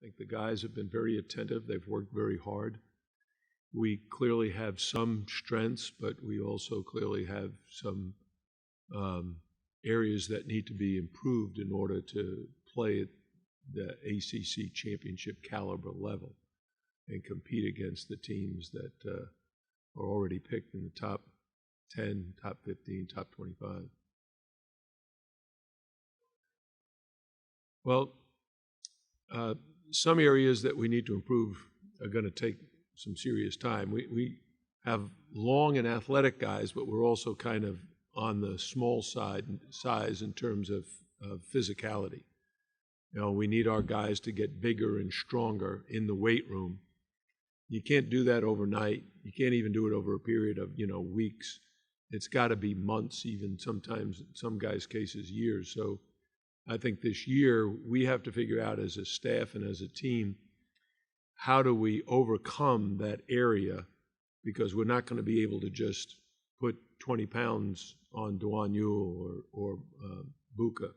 I think the guys have been very attentive. They've worked very hard. We clearly have some strengths, but we also clearly have some areas that need to be improved in order to play at the ACC championship caliber level and compete against the teams that are already picked in the top 10, top 15, top 25. Well, some areas that we need to improve are going to take some serious time. We have long and athletic guys, but we're also kind of on the small size in terms of physicality. We need our guys to get bigger and stronger in the weight room. You can't do that overnight. You can't even do it over a period of, weeks. It's got to be months, even sometimes, in some guys' cases, years. So I think this year we have to figure out as a staff and as a team, how do we overcome that area? Because we're not going to be able to just put 20 pounds on Duan Yu or Buka.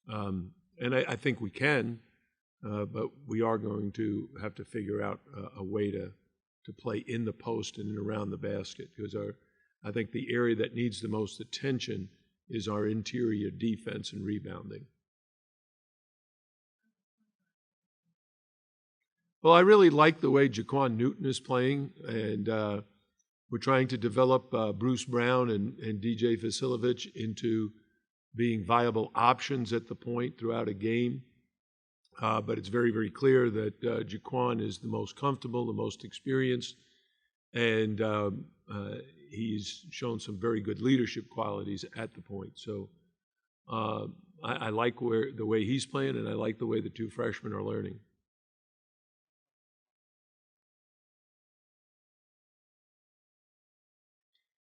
And I think we can, but we are going to have to figure out a way to play in the post and around the basket, because I think the area that needs the most attention is our interior defense and rebounding. Well, I really like the way Jaquan Newton is playing, and we're trying to develop Bruce Brown and DJ Vasilovich into being viable options at the point throughout a game. But it's very, very clear that Jaquan is the most comfortable, the most experienced, and he's shown some very good leadership qualities at the point. So I like the way he's playing, and I like the way the two freshmen are learning.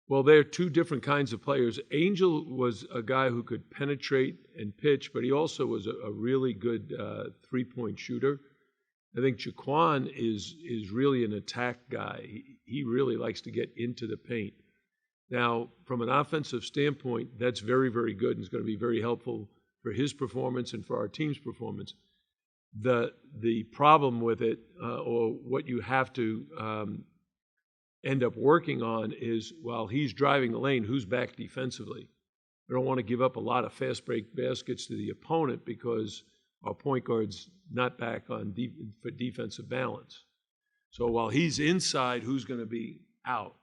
Well, they're two different kinds of players. Angel was a guy who could penetrate and pitch, but he also was a really good three-point shooter. I think Jaquan is really an attack guy. He really likes to get into the paint. Now, from an offensive standpoint, that's very, very good and is going to be very helpful for his performance and for our team's performance. The problem with it, or what you have to end up working on, is while he's driving the lane, who's back defensively? We don't want to give up a lot of fast break baskets to the opponent because our point guard's not back on for defensive balance. So while he's inside, who's going to be out?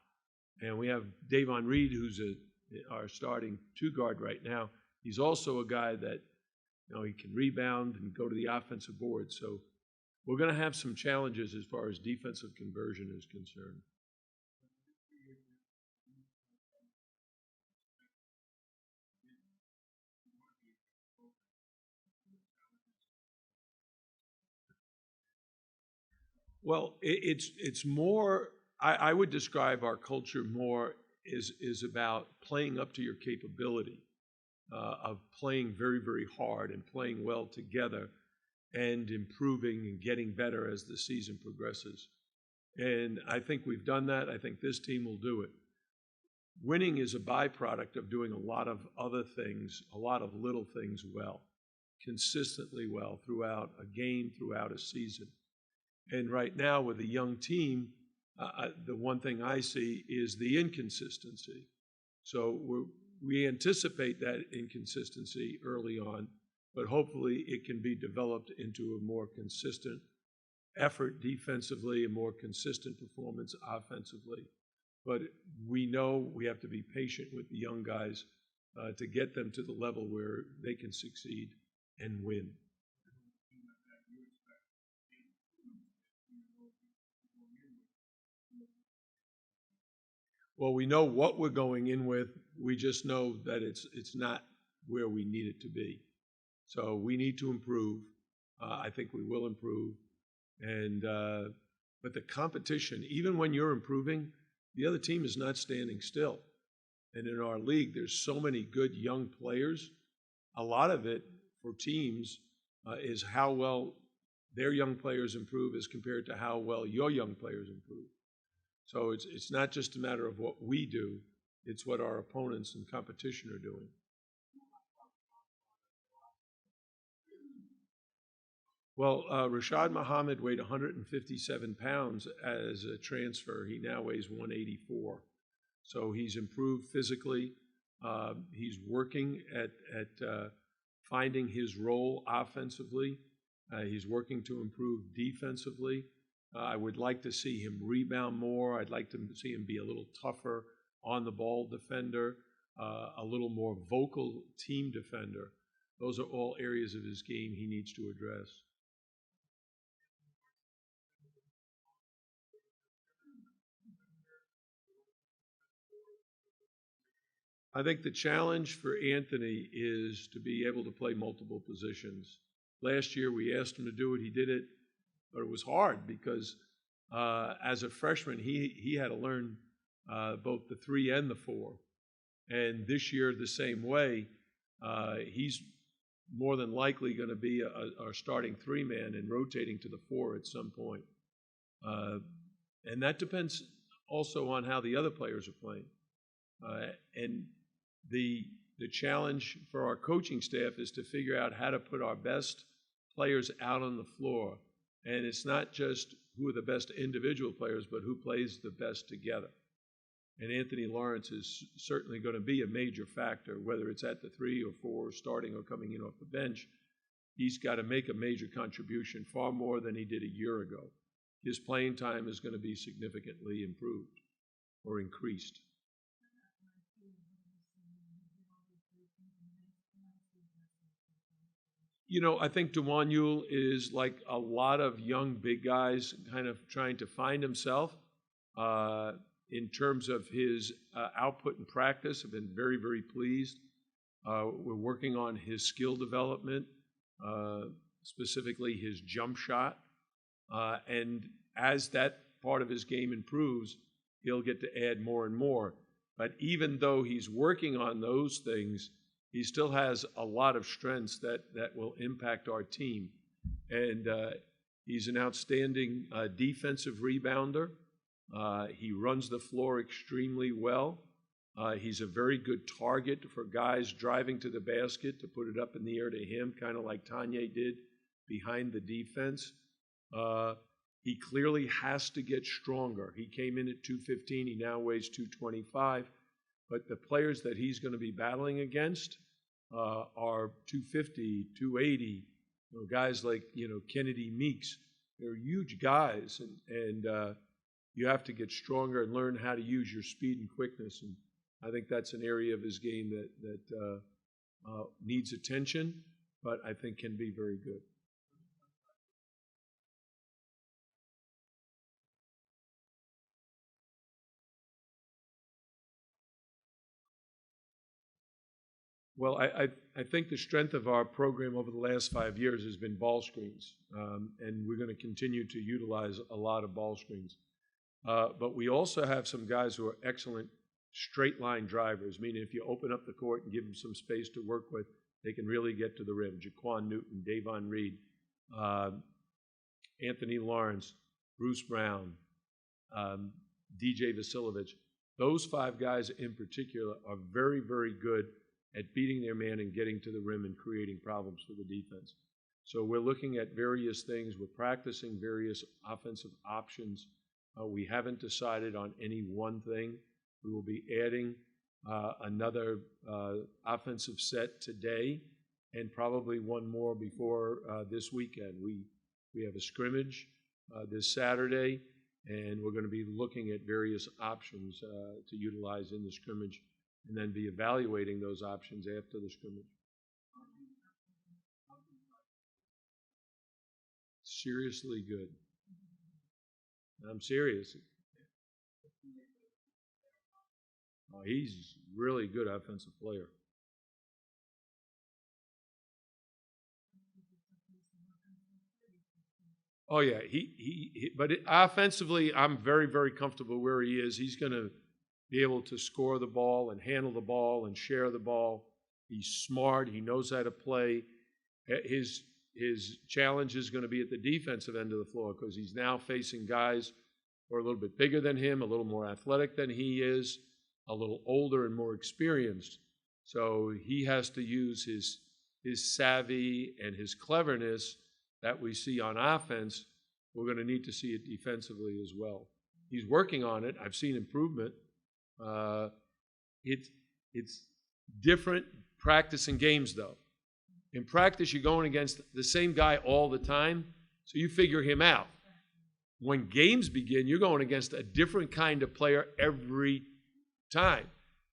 And we have Davon Reed, who's our starting two guard right now. He's also a guy that he can rebound and go to the offensive board. So we're going to have some challenges as far as defensive conversion is concerned. Well, it's more. I would describe our culture more is about playing up to your capability, of playing very, very hard and playing well together, and improving and getting better as the season progresses. And I think we've done that. I think this team will do it. Winning is a byproduct of doing a lot of other things, a lot of little things well, consistently well throughout a game, throughout a season. And right now with a young team, the one thing I see is the inconsistency. So we anticipate that inconsistency early on, but hopefully it can be developed into a more consistent effort defensively, a more consistent performance offensively. But we know we have to be patient with the young guys to get them to the level where they can succeed and win. Well, we know what we're going in with. We just know that it's not where we need it to be. So we need to improve. I think we will improve. And but the competition, even when you're improving, the other team is not standing still. And in our league, there's so many good young players. A lot of it for teams is how well their young players improve as compared to how well your young players improve. So it's not just a matter of what we do, it's what our opponents and competition are doing. Well, Rashad Muhammad weighed 157 pounds as a transfer. He now weighs 184. So he's improved physically. He's working at finding his role offensively. He's working to improve defensively. I would like to see him rebound more. I'd like to see him be a little tougher on the ball defender, a little more vocal team defender. Those are all areas of his game he needs to address. I think the challenge for Anthony is to be able to play multiple positions. Last year we asked him to do it, he did it, but it was hard because as a freshman he had to learn both the 3 and the 4. And this year the same way. He's more than likely going to be our starting 3-man and rotating to the 4 at some point. And that depends also on how the other players are playing. And the challenge for our coaching staff is to figure out how to put our best players out on the floor. And it's not just who are the best individual players, but who plays the best together. And Anthony Lawrence is certainly going to be a major factor, whether it's at the 3 or 4, starting or coming in off the bench. He's got to make a major contribution, far more than he did a year ago. His playing time is going to be significantly improved or increased. You know, I think DeJuan Ewell is like a lot of young big guys kind of trying to find himself in terms of his output in practice. I've been very, very pleased. We're working on his skill development, specifically his jump shot. And as that part of his game improves, he'll get to add more and more. But even though he's working on those things, he still has a lot of strengths that will impact our team. And he's an outstanding defensive rebounder. He runs the floor extremely well. He's a very good target for guys driving to the basket to put it up in the air to him, kind of like Tanya did behind the defense. He clearly has to get stronger. He came in at 215. He now weighs 225. But the players that he's going to be battling against are 250, 280. Guys like Kennedy Meeks. They're huge guys, and you have to get stronger and learn how to use your speed and quickness. And I think that's an area of his game that needs attention, but I think can be very good. Well, I think the strength of our program over the last 5 years has been ball screens, and we're going to continue to utilize a lot of ball screens. But we also have some guys who are excellent straight line drivers, meaning if you open up the court and give them some space to work with, they can really get to the rim. Jaquan Newton, Davon Reed, Anthony Lawrence, Bruce Brown, DJ Vasiljevic. Those 5 guys in particular are very, very good at beating their man and getting to the rim and creating problems for the defense. So we're looking at various things. We're practicing various offensive options. We haven't decided on any one thing. We will be adding another offensive set today and probably one more before this weekend. We have a scrimmage this Saturday, and we're going to be looking at various options to utilize in the scrimmage and then be evaluating those options after the scrimmage. Seriously good. I'm serious. Oh, he's really good offensive player. Oh yeah, but offensively, I'm very, very comfortable where he is. He's going to be able to score the ball and handle the ball and share the ball. He's smart. He knows how to play. His challenge is going to be at the defensive end of the floor because he's now facing guys who are a little bit bigger than him, a little more athletic than he is, a little older and more experienced. So he has to use his savvy and his cleverness that we see on offense, we're going to need to see it defensively as well. He's working on it. I've seen improvement. It's different practice and games, though. In practice, you're going against the same guy all the time, so you figure him out. When games begin, you're going against a different kind of player every time.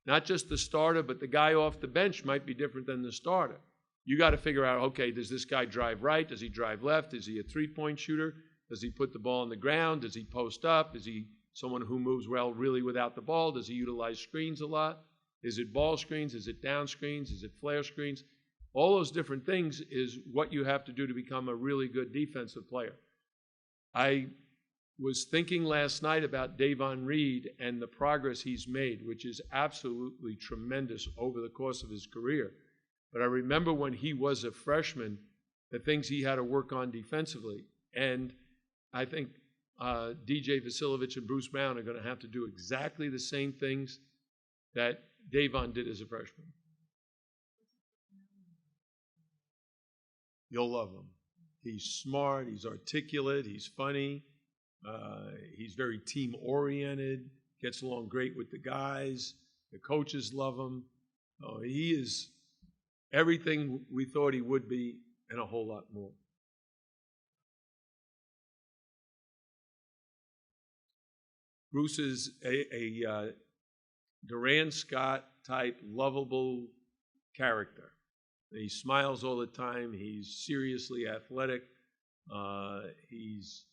Not just the starter, but the guy off the bench might be different than the starter. You got to figure out, okay, does this guy drive right? Does he drive left? Is he a three-point shooter? Does he put the ball on the ground? Does he post up? Is he someone who moves well really without the ball? Does he utilize screens a lot? Is it ball screens? Is it down screens? Is it flare screens? All those different things is what you have to do to become a really good defensive player. I was thinking last night about Davon Reed and the progress he's made, which is absolutely tremendous over the course of his career. But I remember when he was a freshman, the things he had to work on defensively. And I think DJ Vasiljevic and Bruce Brown are going to have to do exactly the same things that Davon did as a freshman. You'll love him. He's smart, he's articulate, he's funny, he's very team-oriented, gets along great with the guys, the coaches love him. He is everything we thought he would be and a whole lot more. Bruce is a Duran Scott type, lovable character. He smiles all the time. He's seriously athletic. He's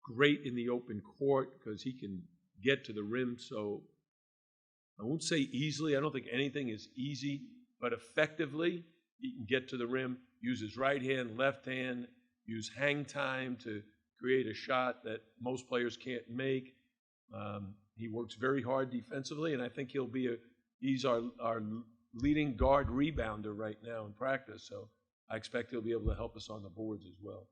great in the open court because he can get to the rim. So I won't say easily. I don't think anything is easy, but effectively he can get to the rim, use his right hand, left hand, use hang time to create a shot that most players can't make. He works very hard defensively, and I think he's our leading guard rebounder right now in practice, so I expect he'll be able to help us on the boards as well.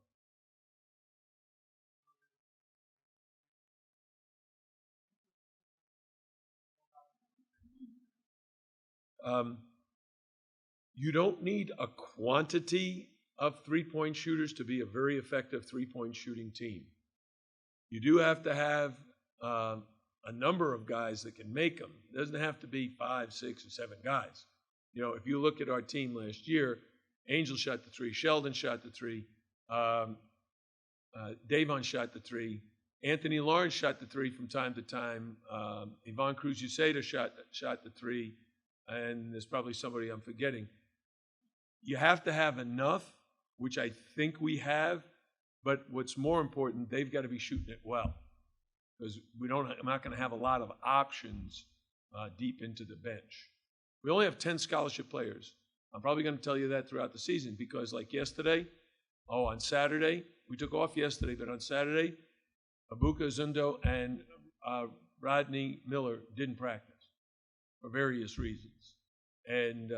You don't need a quantity of three-point shooters to be a very effective three-point shooting team. You do have to have a number of guys that can make them. It doesn't have to be 5, 6, or 7 guys. You know, if you look at our team last year, Angel shot the 3, Sheldon shot the 3, Davon shot the 3, Anthony Lawrence shot the 3 from time to time, Ivan Cruz-Uceda shot the 3, and there's probably somebody I'm forgetting. You have to have enough, which I think we have, but what's more important, they've got to be shooting it well. Because I'm not going to have a lot of options deep into the bench. We only have 10 scholarship players. I'm probably going to tell you that throughout the season because like yesterday, on Saturday, we took off yesterday, but on Saturday, Abuka Zundo and Rodney Miller didn't practice for various reasons. And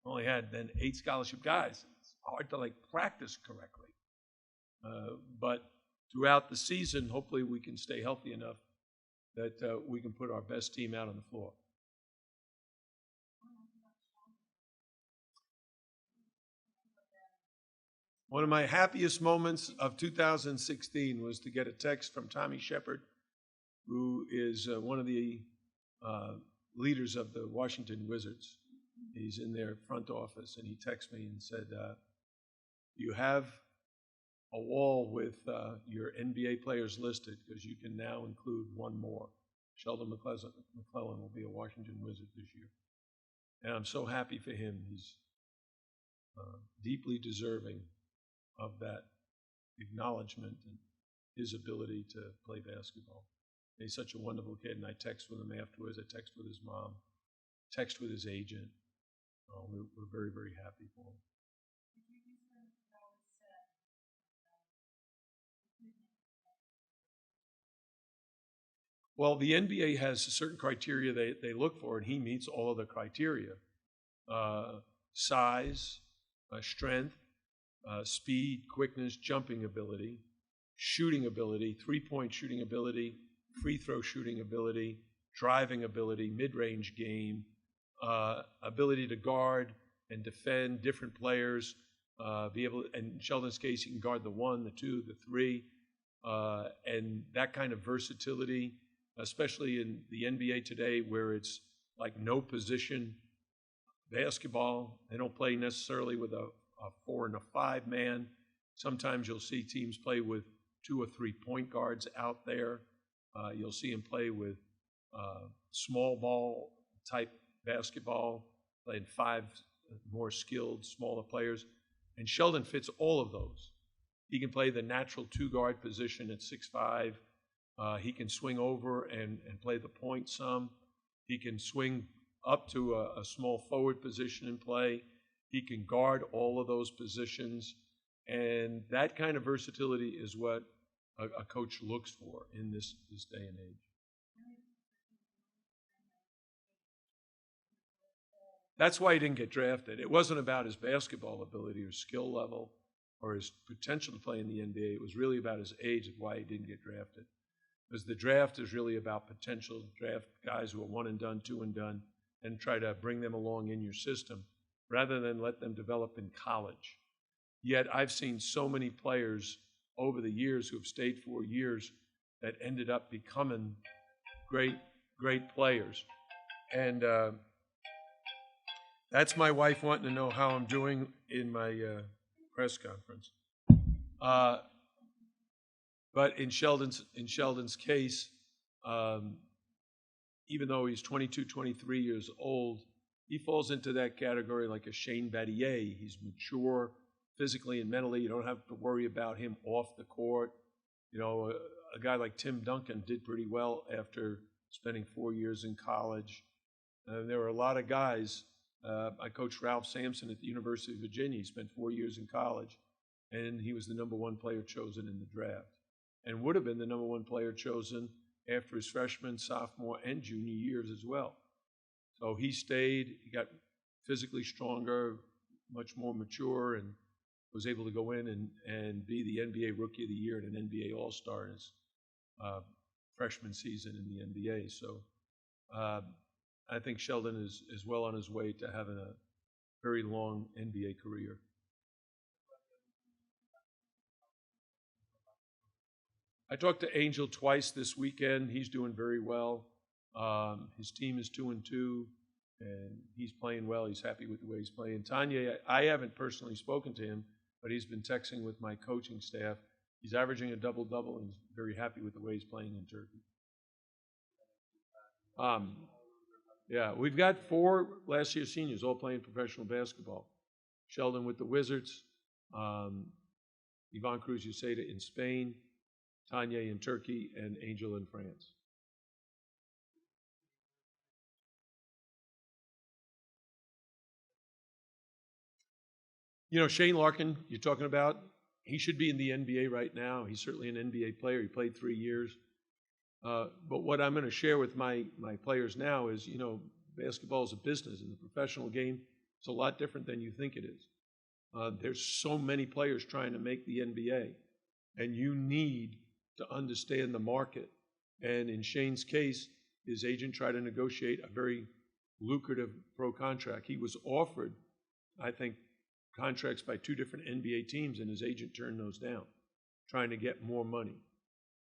only had then 8 scholarship guys. It's hard to practice correctly. But throughout the season, hopefully we can stay healthy enough that we can put our best team out on the floor. One of my happiest moments of 2016 was to get a text from Tommy Shepard, who is one of the leaders of the Washington Wizards. He's in their front office, and he texted me and said, you have a wall with your NBA players listed because you can now include one more. Sheldon McClellan will be a Washington Wizard this year. And I'm so happy for him. He's deeply deserving of that acknowledgement and his ability to play basketball. And he's such a wonderful kid, and I text with him afterwards. I text with his mom, text with his agent. We're very, very happy for him. Well, the NBA has a certain criteria they look for, and he meets all of the criteria. Size, strength, speed, quickness, jumping ability, shooting ability, three-point shooting ability, free throw shooting ability, driving ability, mid-range game, ability to guard and defend different players, be able, in Sheldon's case, he can guard the 1, the 2, the 3, and that kind of versatility, especially in the NBA today where it's like no position basketball. They don't play necessarily with a 4 and a 5 man. Sometimes you'll see teams play with 2 or 3 point guards out there. You'll see them play with small ball type basketball, playing 5 more skilled, smaller players. And Sheldon fits all of those. He can play the natural 2-guard position at 6'5". He can swing over and play the point some. He can swing up to a small forward position and play. He can guard all of those positions. And that kind of versatility is what a coach looks for in this day and age. That's why he didn't get drafted. It wasn't about his basketball ability or skill level or his potential to play in the NBA. It was really about his age and why he didn't get drafted. Because the draft is really about potential. Draft guys who are 1 and done, 2 and done, and try to bring them along in your system rather than let them develop in college. Yet I've seen so many players over the years who have stayed 4 years that ended up becoming great players. And that's my wife wanting to know how I'm doing in my press conference. But in Sheldon's case, even though he's 22, 23 years old, he falls into that category like a Shane Battier. He's mature physically and mentally. You don't have to worry about him off the court. You know, a guy like Tim Duncan did pretty well after spending 4 years in college. There were a lot of guys. I coached Ralph Sampson at the University of Virginia. He spent 4 years in college, and he was the #1 player chosen in the draft, and would have been the #1 player chosen after his freshman, sophomore, and junior years as well. So he stayed. He got physically stronger, much more mature, and was able to go in and be the NBA Rookie of the Year and an NBA All-Star in his freshman season in the NBA. So I think Sheldon is well on his way to having a very long NBA career. I talked to Angel twice this weekend. He's doing very well. His team is 2-2, and he's playing well. He's happy with the way he's playing. Tanya, I haven't personally spoken to him, but he's been texting with my coaching staff. He's averaging a double-double, and he's very happy with the way he's playing in Turkey. Yeah, we've got 4 last year seniors all playing professional basketball. Sheldon with the Wizards, Ivan Cruz Uceda in Spain, Tanya in Turkey, and Angel in France. You know, Shane Larkin, you're talking about, he should be in the NBA right now. He's certainly an NBA player. He played 3 years. But what I'm going to share with my players now is, you know, basketball is a business, and the professional game is a lot different than you think it is. There's so many players trying to make the NBA, and you need to understand the market. And in Shane's case, his agent tried to negotiate a very lucrative pro contract. He was offered, I think, contracts by 2 different NBA teams, and his agent turned those down, trying to get more money.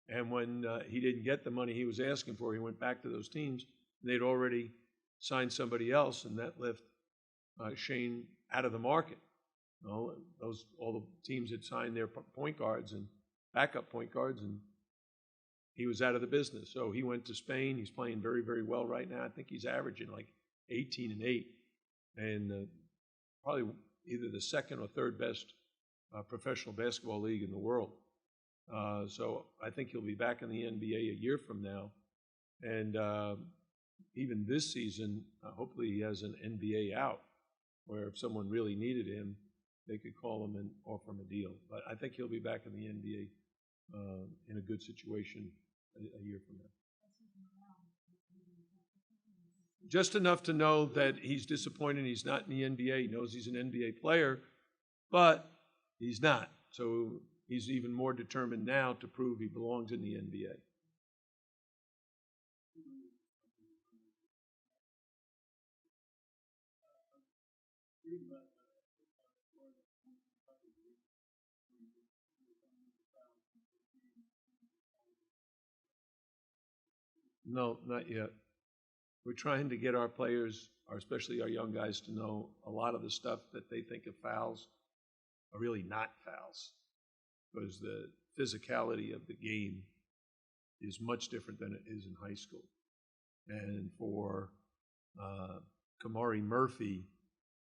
And when he didn't get the money he was asking for, he went back to those teams. They'd already signed somebody else, and that left Shane out of the market. You know, all the teams had signed their point guards and backup point guards, and he was out of the business. So he went to Spain. He's playing very, very well right now. I think he's averaging like 18-8, and probably either the second or third best professional basketball league in the world. So I think he'll be back in the NBA a year from now. And even this season, hopefully he has an NBA out where if someone really needed him, they could call him and offer him a deal. But I think he'll be back in the NBA in a good situation a year from now. Just enough to know that he's disappointed he's not in the NBA. He knows he's an NBA player, but he's not. So he's even more determined now to prove he belongs in the NBA. No, not yet. We're trying to get our players, especially our young guys, to know a lot of the stuff that they think of fouls are really not fouls, because the physicality of the game is much different than it is in high school. And for Kamari Murphy,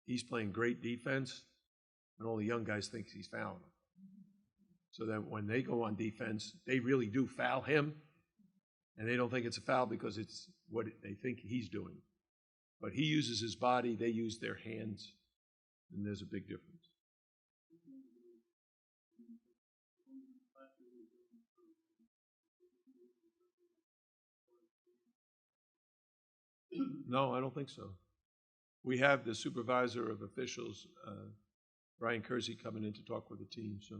he's playing great defense, and all the young guys think he's fouling them. So that when they go on defense, they really do foul him, and they don't think it's a foul because it's what they think he's doing. But he uses his body, they use their hands, and there's a big difference. No, I don't think so. We have the supervisor of officials, Brian Kersey, coming in to talk with the team, so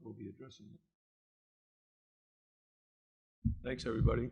we'll be addressing it. Thanks, everybody.